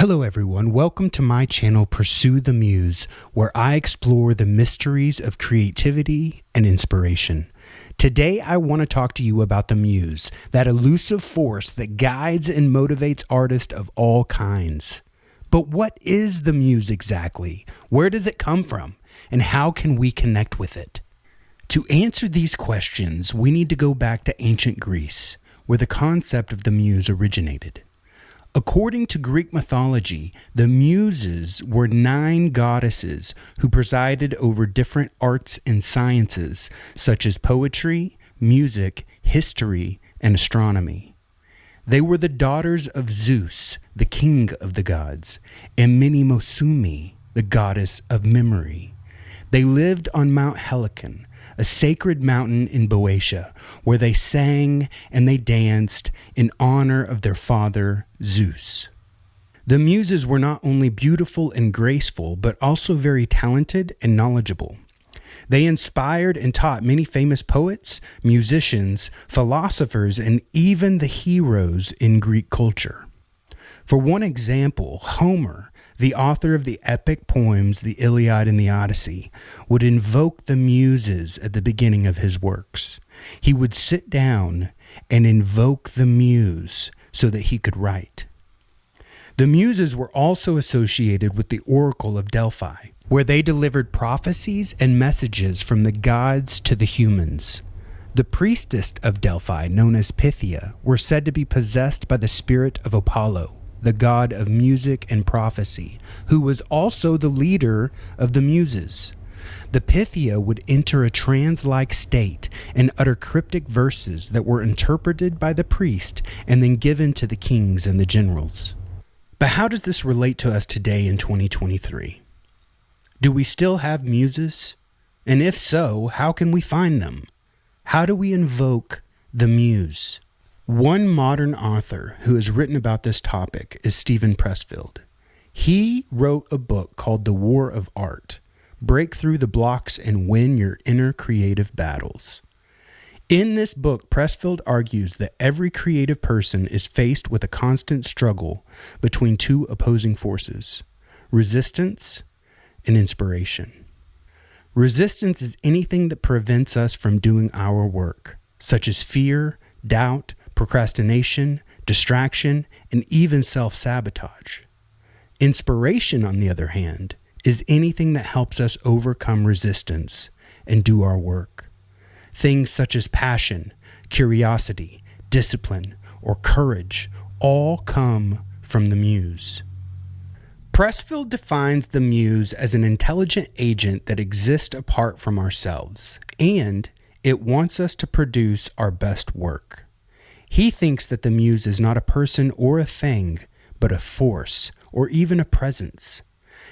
Hello everyone, welcome to my channel Pursue the Muse, where I explore the mysteries of creativity and inspiration. Today I want to talk to you about the Muse, that elusive force that guides and motivates artists of all kinds. But what is the Muse exactly? Where does it come from? And how can we connect with it? To answer these questions, we need to go back to ancient Greece, where the concept of the Muse originated. According to Greek mythology, the Muses were 9 goddesses who presided over different arts and sciences, such as poetry, music, history, and astronomy. They were the daughters of Zeus, the king of the gods, and Mnemosyne, the goddess of memory. They lived on Mount Helicon, a sacred mountain in Boeotia, where they sang and they danced in honor of their father, Zeus. The Muses were not only beautiful and graceful, but also very talented and knowledgeable. They inspired and taught many famous poets, musicians, philosophers, and even the heroes in Greek culture. For one example, Homer, the author of the epic poems The Iliad and the Odyssey, would invoke the Muses at the beginning of his works. He would sit down and invoke the Muse so that he could write. The Muses were also associated with the Oracle of Delphi, where they delivered prophecies and messages from the gods to the humans. The priestess of Delphi, known as Pythia, were said to be possessed by the spirit of Apollo, the god of music and prophecy, who was also the leader of the Muses. The Pythia would enter a trance-like state and utter cryptic verses that were interpreted by the priest and then given to the kings and the generals. But how does this relate to us today in 2023? Do we still have muses? And if so, how can we find them? How do we invoke the muse? One modern author who has written about this topic is Steven Pressfield. He wrote a book called The War of Art: Break Through the Blocks and Win Your Inner Creative Battles. In this book, Pressfield argues that every creative person is faced with a constant struggle between 2 opposing forces: resistance and inspiration. Resistance is anything that prevents us from doing our work, such as fear, doubt, procrastination, distraction, and even self-sabotage. Inspiration, on the other hand, is anything that helps us overcome resistance and do our work. Things such as passion, curiosity, discipline, or courage all come from the muse. Pressfield defines the muse as an intelligent agent that exists apart from ourselves, and it wants us to produce our best work. He thinks that the muse is not a person or a thing, but a force or even a presence.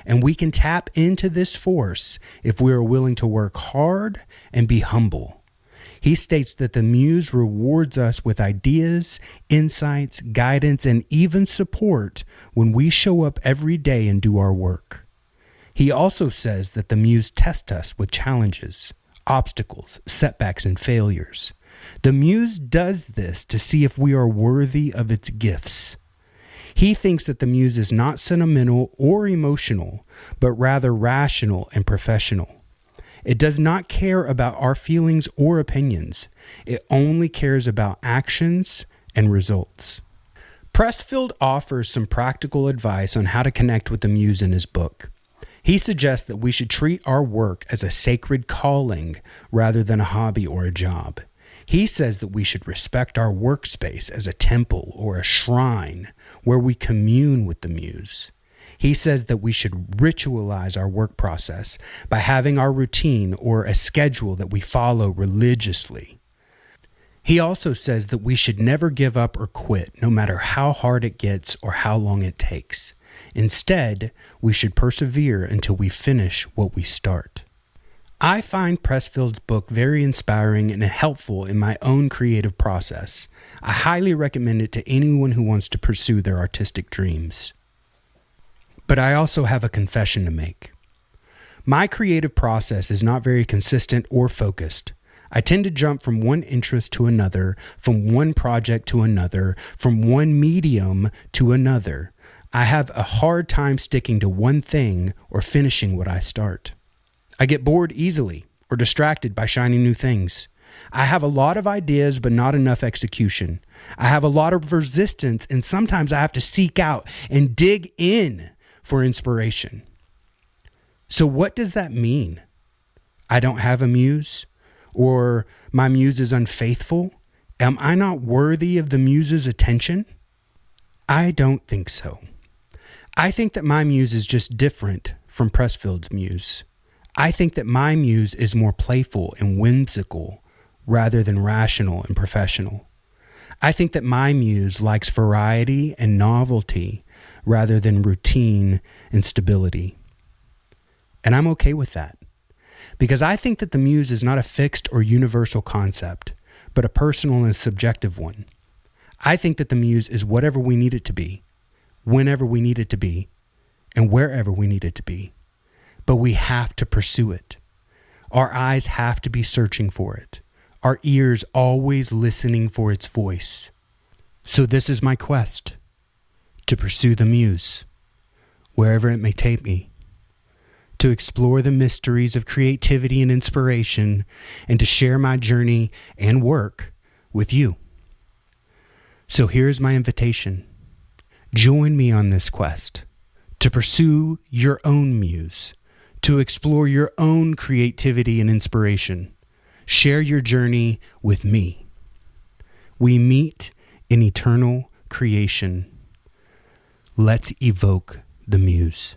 And we can tap into this force if we are willing to work hard and be humble. He states that the muse rewards us with ideas, insights, guidance, and even support when we show up every day and do our work. He also says that the muse tests us with challenges, obstacles, setbacks, and failures. The muse does this to see if we are worthy of its gifts. He thinks that the muse is not sentimental or emotional, but rather rational and professional. It does not care about our feelings or opinions. It only cares about actions and results. Pressfield offers some practical advice on how to connect with the muse in his book. He suggests that we should treat our work as a sacred calling rather than a hobby or a job. He says that we should respect our workspace as a temple or a shrine where we commune with the muse. He says that we should ritualize our work process by having our routine or a schedule that we follow religiously. He also says that we should never give up or quit, no matter how hard it gets or how long it takes. Instead, we should persevere until we finish what we start. I find Pressfield's book very inspiring and helpful in my own creative process. I highly recommend it to anyone who wants to pursue their artistic dreams. But I also have a confession to make. My creative process is not very consistent or focused. I tend to jump from one interest to another, from one project to another, from one medium to another. I have a hard time sticking to one thing or finishing what I start. I get bored easily or distracted by shiny new things. I have a lot of ideas, but not enough execution. I have a lot of resistance, and sometimes I have to seek out and dig in for inspiration. So what does that mean? I don't have a muse? Or my muse is unfaithful? Am I not worthy of the muse's attention? I don't think so. I think that my muse is just different from Pressfield's muse. I think that my muse is more playful and whimsical rather than rational and professional. I think that my muse likes variety and novelty rather than routine and stability. And I'm okay with that, because I think that the muse is not a fixed or universal concept, but a personal and subjective one. I think that the muse is whatever we need it to be, whenever we need it to be, and wherever we need it to be. But we have to pursue it. Our eyes have to be searching for it. Our ears always listening for its voice. So this is my quest, to pursue the muse, wherever it may take me, to explore the mysteries of creativity and inspiration, and to share my journey and work with you. So here's my invitation. Join me on this quest to pursue your own muse, to explore your own creativity and inspiration. Share your journey with me. We meet in eternal creation. Let's evoke the muse.